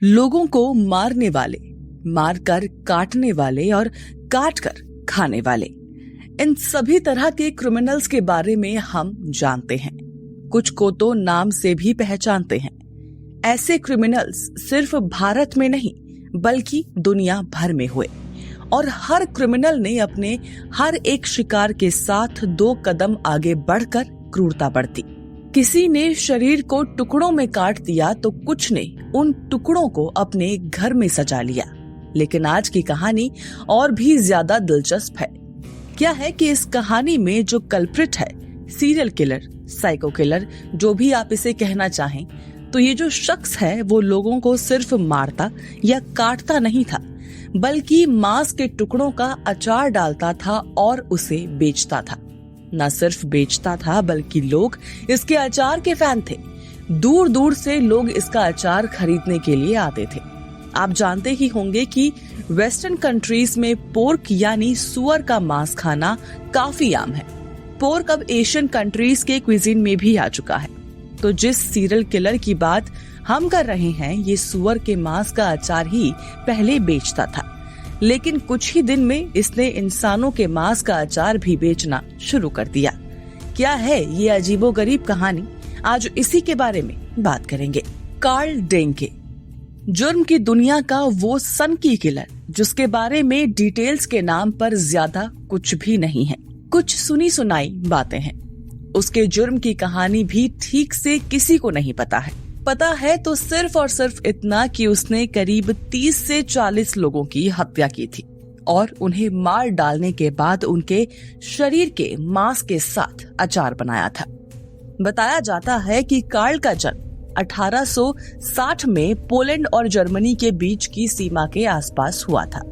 लोगों को मारने वाले, मारकर काटने वाले और काटकर खाने वाले, इन सभी तरह के क्रिमिनल्स के बारे में हम जानते हैं। कुछ को तो नाम से भी पहचानते हैं। ऐसे क्रिमिनल्स सिर्फ भारत में नहीं बल्कि दुनिया भर में हुए और हर क्रिमिनल ने अपने हर एक शिकार के साथ 2 कदम आगे बढ़कर क्रूरता बरती। किसी ने शरीर को टुकड़ों में काट दिया तो कुछ ने उन टुकड़ों को अपने घर में सजा लिया। लेकिन आज की कहानी और भी ज्यादा दिलचस्प है। क्या है कि इस कहानी में जो कल्प्रिट है, सीरियल किलर, साइको किलर, जो भी आप इसे कहना चाहें, तो ये जो शख्स है वो लोगों को सिर्फ मारता या काटता नहीं था, बल्कि मांस के टुकड़ों का अचार डालता था और उसे बेचता था। न सिर्फ बेचता था बल्कि लोग इसके अचार के फैन थे। दूर दूर से लोग इसका अचार खरीदने के लिए आते थे। आप जानते ही होंगे कि वेस्टर्न कंट्रीज में पोर्क यानी सुअर का मांस खाना काफी आम है। पोर्क अब एशियन कंट्रीज के क्विजीन में भी आ चुका है। तो जिस सीरियल किलर की बात हम कर रहे हैं, ये सुअर के मांस का अचार ही पहले बेचता था, लेकिन कुछ ही दिन में इसने इंसानों के मांस का अचार भी बेचना शुरू कर दिया। क्या है ये अजीबोगरीब कहानी? आज इसी के बारे में बात करेंगे। कार्ल डेंके, जुर्म की दुनिया का वो सनकी किलर जिसके बारे में डिटेल्स के नाम पर ज्यादा कुछ भी नहीं है, कुछ सुनी सुनाई बातें हैं। उसके जुर्म की कहानी भी ठीक से किसी को नहीं पता है। पता है तो सिर्फ और सिर्फ इतना कि उसने करीब 30 से 40 लोगों की हत्या की थी और उन्हें मार डालने के बाद उनके शरीर के मांस के साथ अचार बनाया था। बताया जाता है कि कार्ल का जन्म 1860 में पोलैंड और जर्मनी के बीच की सीमा के आसपास हुआ था।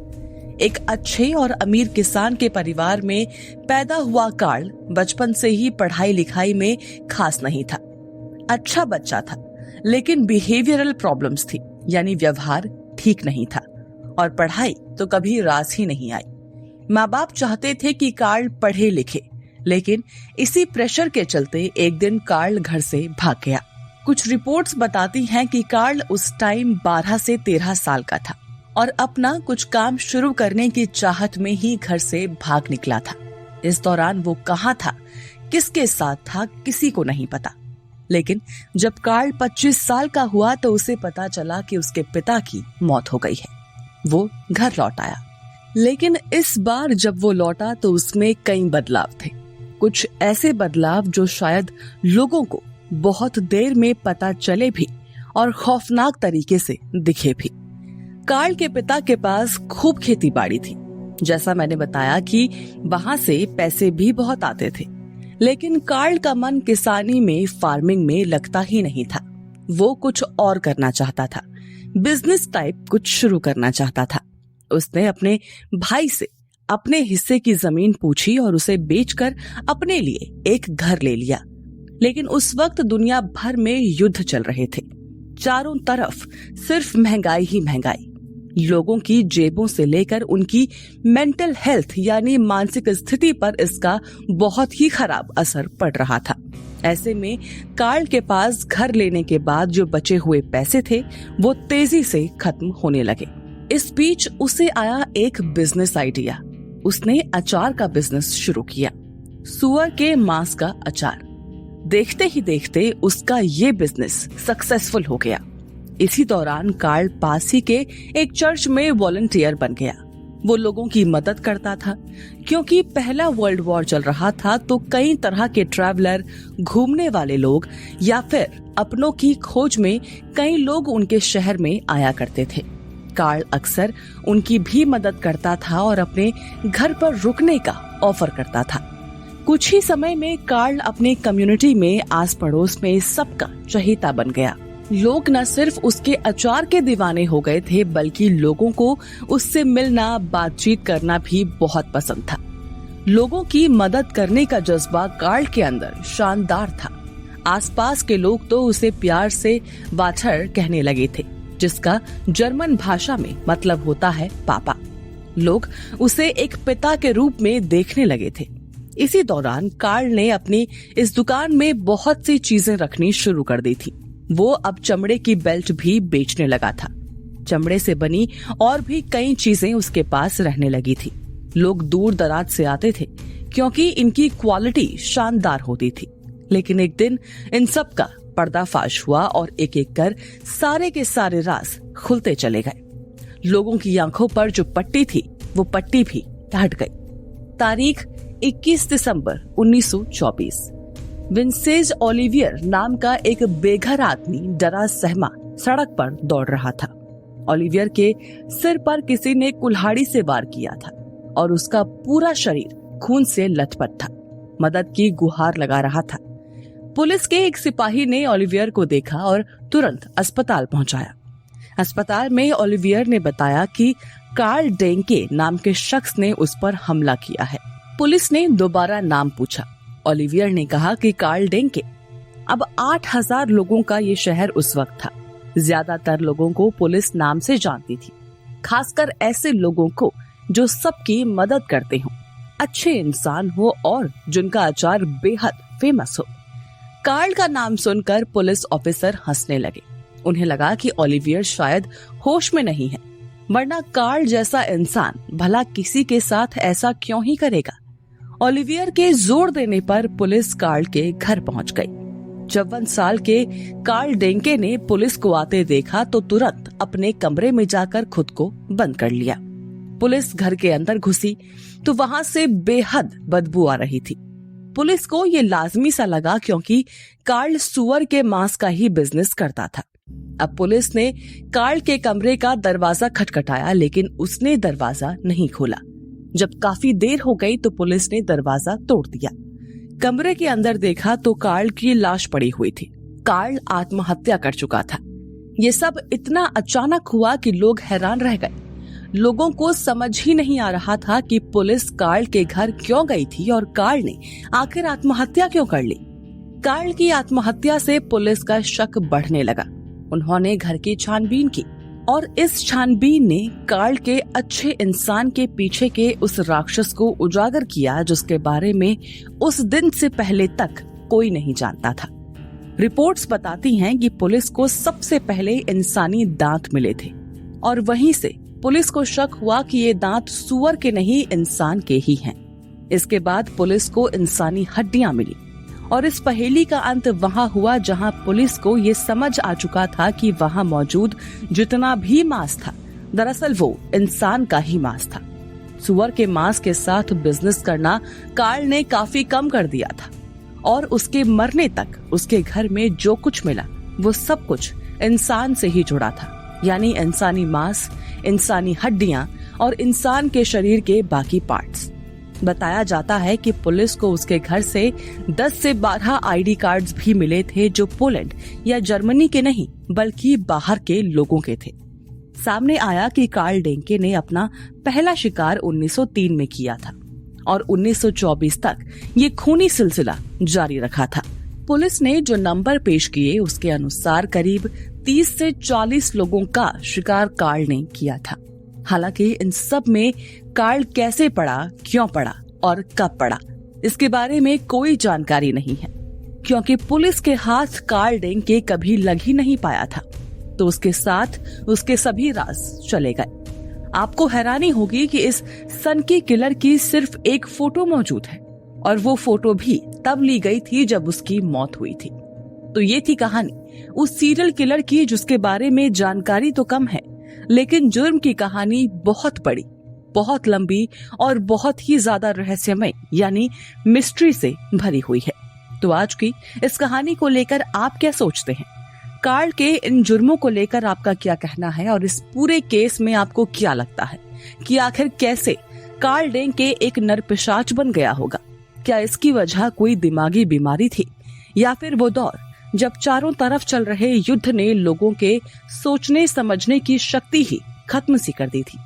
एक अच्छे और अमीर किसान के परिवार में पैदा हुआ कार्ल बचपन से ही पढ़ाई लिखाई में खास नहीं था। अच्छा बच्चा था, लेकिन बिहेवियरल प्रॉब्लम्स थी, यानी व्यवहार ठीक नहीं था और पढ़ाई तो कभी रास ही नहीं आई। माँ बाप चाहते थे कि कार्ल पढ़े लिखे, लेकिन इसी प्रेशर के चलते एक दिन कार्ल घर से भाग गया। कुछ रिपोर्ट्स बताती हैं कि कार्ल उस टाइम 12 से 13 साल का था और अपना कुछ काम शुरू करने की चाहत में ही घर से भाग निकला था। इस दौरान वो कहाँ था, किसके साथ था, किसी को नहीं पता। लेकिन जब कार्ल 25 साल का हुआ तो उसे पता चला कि उसके पिता की मौत हो गई है। वो घर लौट आया, लेकिन इस बार जब वो लौटा तो उसमें कई बदलाव थे। कुछ ऐसे बदलाव जो शायद लोगों को बहुत देर में पता चले भी और खौफनाक तरीके से दिखे भी। कार्ल के पिता के पास खूब खेती बाड़ी थी। जैसा मैंने बताया कि वहां से पैसे भी बहुत आते थे, लेकिन कार्ल का मन किसानी में, फार्मिंग में लगता ही नहीं था। वो कुछ और करना चाहता था, बिजनेस टाइप कुछ शुरू करना चाहता था। उसने अपने भाई से अपने हिस्से की जमीन पूछी और उसे बेचकर अपने लिए एक घर ले लिया। लेकिन उस वक्त दुनिया भर में युद्ध चल रहे थे। चारों तरफ सिर्फ महंगाई ही महंगाई। लोगों की जेबों से लेकर उनकी मेंटल हेल्थ यानी मानसिक स्थिति पर इसका बहुत ही खराब असर पड़ रहा था। ऐसे में कार्ल के पास घर लेने के बाद जो बचे हुए पैसे थे वो तेजी से खत्म होने लगे। इस बीच उसे आया एक बिजनेस आइडिया। उसने अचार का बिजनेस शुरू किया, सुअर के मांस का अचार। देखते ही देखते उसका ये बिजनेस सक्सेसफुल हो गया। इसी दौरान कार्ल पास ही के एक चर्च में वॉलंटियर बन गया। वो लोगों की मदद करता था, क्योंकि पहला वर्ल्ड वॉर चल रहा था तो कई तरह के ट्रैवलर, घूमने वाले लोग या फिर अपनों की खोज में कई लोग उनके शहर में आया करते थे। कार्ल अक्सर उनकी भी मदद करता था और अपने घर पर रुकने का ऑफर करता था। कुछ ही समय में कार्ल अपने कम्युनिटी में, आस पड़ोस में सबका चहेता बन गया। लोग न सिर्फ उसके अचार के दीवाने हो गए थे, बल्कि लोगों को उससे मिलना, बातचीत करना भी बहुत पसंद था। लोगों की मदद करने का जज्बा कार्ल के अंदर शानदार था। आसपास के लोग तो उसे प्यार से वाटर कहने लगे थे, जिसका जर्मन भाषा में मतलब होता है पापा। लोग उसे एक पिता के रूप में देखने लगे थे। इसी दौरान कार्ल ने अपनी इस दुकान में बहुत सी चीजें रखनी शुरू कर दी थी। वो अब चमड़े की बेल्ट भी बेचने लगा था। चमड़े से बनी और भी कई चीजें उसके पास रहने लगी थी। लोग दूर दराज से आते थे क्योंकि इनकी क्वालिटी शानदार होती थी। लेकिन एक दिन इन सब का पर्दाफाश हुआ और एक एक कर सारे के सारे राज खुलते चले गए। लोगों की आंखों पर जो पट्टी थी वो पट्टी भी हट गई। तारीख 21 दिसंबर 1924। विंसेज ओलिवियर नाम का एक बेघर आदमी डरा सहमा सड़क पर दौड़ रहा था। ओलिवियर के सिर पर किसी ने कुल्हाड़ी से वार किया था और उसका पूरा शरीर खून से लथपथ था। मदद की गुहार लगा रहा था। पुलिस के एक सिपाही ने ओलिवियर को देखा और तुरंत अस्पताल पहुंचाया। अस्पताल में ओलिवियर ने बताया कि कार्ल डेंके नाम के शख्स ने उस पर हमला किया है। पुलिस ने दोबारा नाम पूछा। ओलिवियर ने कहा कि कार्ल डेंके। अब 8000 लोगों का ये शहर उस वक्त था। ज्यादातर लोगों को पुलिस नाम से जानती थी, खासकर ऐसे लोगों को जो सबकी मदद करते हों, अच्छे इंसान हो और जिनका अचार बेहद फेमस हो। कार्ल का नाम सुनकर पुलिस ऑफिसर हंसने लगे। उन्हें लगा कि ओलिवियर शायद होश में नहीं है, वरना कार्ल जैसा इंसान भला किसी के साथ ऐसा क्यों ही करेगा। ओलिवियर के जोर देने पर पुलिस कार्ल के घर पहुंच गई। 54 साल के कार्ल डेंके ने पुलिस को आते देखा तो तुरंत अपने कमरे में जाकर खुद को बंद कर लिया। पुलिस घर के अंदर घुसी तो वहां से बेहद बदबू आ रही थी। पुलिस को ये लाजमी सा लगा क्योंकि कार्ल सुअर के मांस का ही बिजनेस करता था। अब पुलिस ने कार्ल के कमरे का दरवाजा खटखटाया, लेकिन उसने दरवाजा नहीं खोला। जब काफी देर हो गई तो पुलिस ने दरवाजा तोड़ दिया। कमरे के अंदर देखा तो कार्ल की लाश पड़ी हुई थी। कार्ल आत्महत्या कर चुका था। ये सब इतना अचानक हुआ कि लोग हैरान रह गए। लोगों को समझ ही नहीं आ रहा था कि पुलिस कार्ल के घर क्यों गई थी और कार्ल ने आखिर आत्महत्या क्यों कर ली। कार्ल की आत्महत्या से पुलिस का शक बढ़ने लगा। उन्होंने घर की छानबीन की और इस छानबीन ने कार्ल के अच्छे इंसान के पीछे के उस राक्षस को उजागर किया जिसके बारे में उस दिन से पहले तक कोई नहीं जानता था। रिपोर्ट्स बताती हैं कि पुलिस को सबसे पहले इंसानी दांत मिले थे और वहीं से पुलिस को शक हुआ कि ये दांत सुअर के नहीं इंसान के ही हैं। इसके बाद पुलिस को इंसानी हड्डियां मिली और इस पहेली का अंत वहां हुआ जहां पुलिस को ये समझ आ चुका था कि वहां मौजूद जितना भी मांस था दरअसल वो इंसान का ही मांस था। सुअर के मांस के साथ बिजनेस करना कार्ल ने काफी कम कर दिया था और उसके मरने तक उसके घर में जो कुछ मिला वो सब कुछ इंसान से ही जुड़ा था, यानी इंसानी मांस, इंसानी हड्डियां और इंसान के शरीर के बाकी पार्ट्स। बताया जाता है कि पुलिस को उसके घर से 10 से 12 आईडी कार्ड्स भी मिले थे जो पोलैंड या जर्मनी के नहीं बल्कि बाहर के लोगों के थे। सामने आया कि कार्ल डेंके ने अपना पहला शिकार 1903 में किया था और 1924 तक ये खूनी सिलसिला जारी रखा था। पुलिस ने जो नंबर पेश किए उसके अनुसार करीब 30 से 40 लोगों का शिकार कार्ल ने किया था। हालांकि इन सब में कार्ल कैसे पड़ा, क्यों पड़ा और कब पड़ा, इसके बारे में कोई जानकारी नहीं है, क्योंकि पुलिस के हाथ कार्ल डेंके कभी लग ही नहीं पाया था। तो उसके साथ उसके सभी राज चले गए। आपको हैरानी होगी कि इस सनकी किलर की सिर्फ एक फोटो मौजूद है और वो फोटो भी तब ली गई थी जब उसकी मौत हुई थी। तो ये थी कहानी उस सीरियल किलर की जिसके बारे में जानकारी तो कम है, लेकिन जुर्म की कहानी बहुत बड़ी, बहुत लंबी और बहुत ही ज्यादा रहस्यमय यानी मिस्ट्री से भरी हुई है। तो आज की इस कहानी को लेकर आप क्या सोचते हैं? कार्ल के इन जुर्मों को लेकर आपका क्या कहना है और इस पूरे केस में आपको क्या लगता है कि आखिर कैसे कार्ल डेंके एक नरपिशाच बन गया होगा? क्या इसकी वजह कोई दिमागी बीमारी थी या फिर वो दौर जब चारों तरफ चल रहे युद्ध ने लोगों के सोचने समझने की शक्ति ही खत्म सी कर दी थी?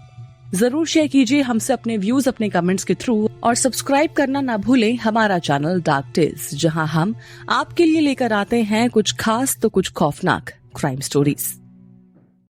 जरूर शेयर कीजिए हमसे अपने व्यूज अपने कमेंट्स के थ्रू और सब्सक्राइब करना ना भूलें हमारा चैनल डार्क टेल्स, जहां हम आपके लिए लेकर आते हैं कुछ खास तो कुछ खौफनाक क्राइम स्टोरीज।